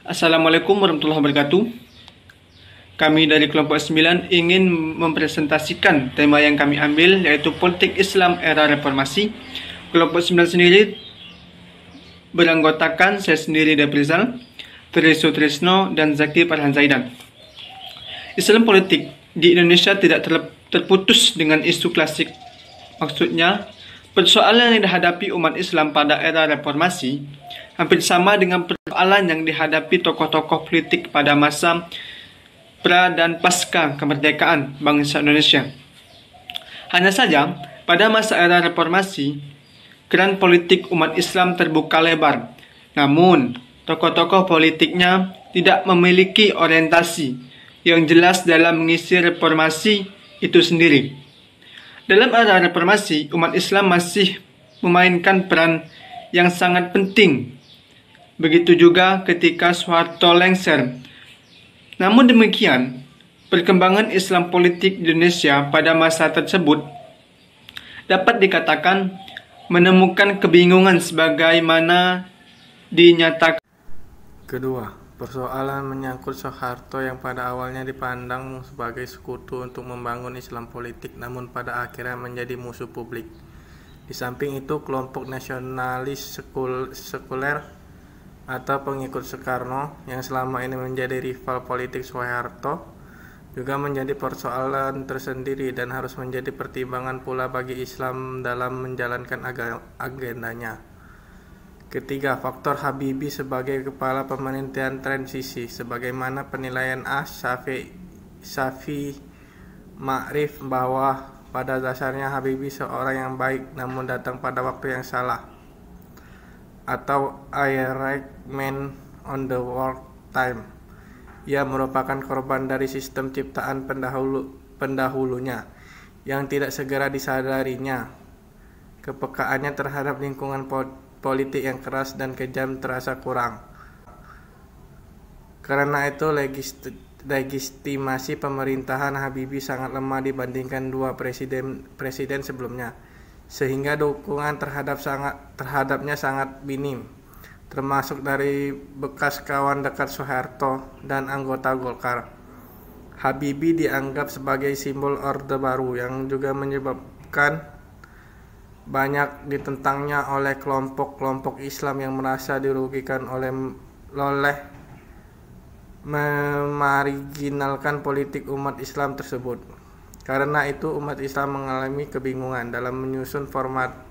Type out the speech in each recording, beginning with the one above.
Assalamualaikum warahmatullahi wabarakatuh. Kami dari kelompok 9 ingin mempresentasikan tema yang kami ambil, yaitu politik Islam era reformasi. Kelompok 9 sendiri beranggotakan saya sendiri Deprizal, Trisno Trisno, dan Zaki Farhan Zaidan. Islam politik di Indonesia tidak terputus dengan isu klasik. Maksudnya, persoalan yang dihadapi umat Islam pada era reformasi hampir sama dengan persoalan yang dihadapi tokoh-tokoh politik pada masa pra dan pasca kemerdekaan bangsa Indonesia. Hanya saja, pada masa era reformasi, keran politik umat Islam terbuka lebar. Namun, tokoh-tokoh politiknya tidak memiliki orientasi yang jelas dalam mengisi reformasi itu sendiri. Dalam era reformasi, umat Islam masih memainkan peran yang sangat penting. Begitu juga ketika Soeharto lengser. Namun demikian, perkembangan Islam politik di Indonesia pada masa tersebut dapat dikatakan menemukan kebingungan sebagaimana dinyatakan. Kedua, persoalan menyangkut Soeharto yang pada awalnya dipandang sebagai sekutu untuk membangun Islam politik, namun pada akhirnya menjadi musuh publik. Di samping itu, kelompok nasionalis sekuler atau pengikut Soekarno yang selama ini menjadi rival politik Soeharto juga menjadi persoalan tersendiri dan harus menjadi pertimbangan pula bagi Islam dalam menjalankan agendanya. Ketiga, faktor Habibie sebagai kepala pemerintahan transisi. Sebagaimana penilaian Syafi'i Ma'rif bahwa pada dasarnya Habibie seorang yang baik namun datang pada waktu yang salah, atau I Right Man on the Wrong Time. Ia merupakan korban dari sistem ciptaan pendahulunya yang tidak segera disadarinya. Kepekaannya terhadap lingkungan politik yang keras dan kejam terasa kurang. Karena itu legitimasi pemerintahan Habibie sangat lemah dibandingkan dua presiden sebelumnya, sehingga dukungan terhadapnya sangat minim, termasuk dari bekas kawan dekat Soeharto dan anggota Golkar. Habibie dianggap sebagai simbol Orde Baru yang juga menyebabkan banyak ditentangnya oleh kelompok-kelompok Islam yang merasa dirugikan oleh memarginalkan politik umat Islam tersebut. Karena itu umat Islam mengalami kebingungan dalam menyusun format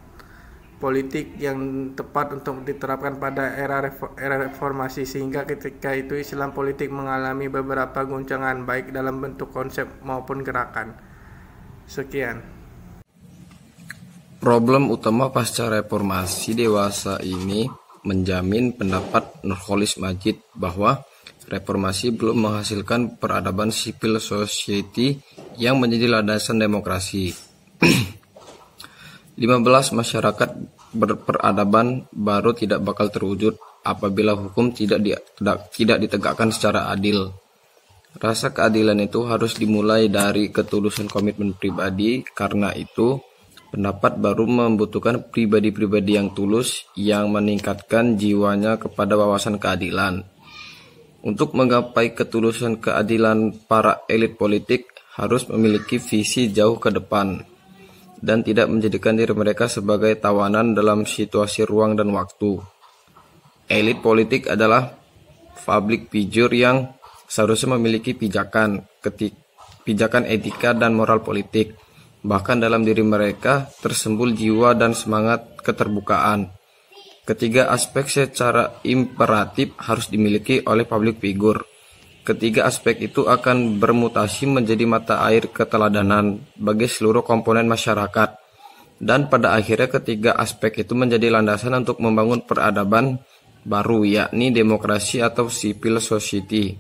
politik yang tepat untuk diterapkan pada era reformasi, sehingga ketika itu Islam politik mengalami beberapa guncangan baik dalam bentuk konsep maupun gerakan. Sekian. Problem utama pasca reformasi dewasa ini menjamin pendapat Nurholis Majid bahwa reformasi belum menghasilkan peradaban civil society yang menjadi landasan demokrasi. 15 masyarakat berperadaban baru tidak bakal terwujud apabila hukum tidak ditegakkan secara adil. Rasa keadilan itu harus dimulai dari ketulusan komitmen pribadi. Karena itu, pendapat baru membutuhkan pribadi-pribadi yang tulus yang meningkatkan jiwanya kepada wawasan keadilan. Untuk menggapai ketulusan keadilan, para elit politik harus memiliki visi jauh ke depan dan tidak menjadikan diri mereka sebagai tawanan dalam situasi ruang dan waktu. Elit politik adalah public figure yang seharusnya memiliki pijakan etika dan moral politik. Bahkan dalam diri mereka tersembul jiwa dan semangat keterbukaan. Ketiga aspek secara imperatif harus dimiliki oleh public figure. Ketiga aspek itu akan bermutasi menjadi mata air keteladanan bagi seluruh komponen masyarakat. Dan pada akhirnya ketiga aspek itu menjadi landasan untuk membangun peradaban baru, yakni demokrasi atau civil society.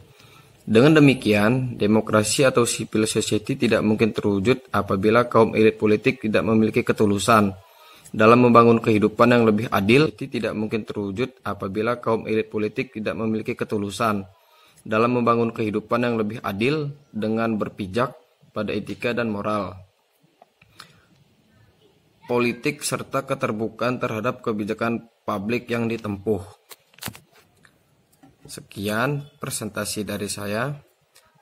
Dengan demikian, demokrasi atau civil society tidak mungkin terwujud apabila kaum elit politik tidak memiliki ketulusan dalam membangun kehidupan yang lebih adil. Tidak mungkin terwujud apabila kaum elit politik tidak memiliki ketulusan dalam membangun kehidupan yang lebih adil dengan berpijak pada etika dan moral politik serta keterbukaan terhadap kebijakan publik yang ditempuh. Sekian presentasi dari saya.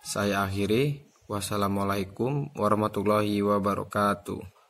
Saya akhiri. Wassalamualaikum warahmatullahi wabarakatuh.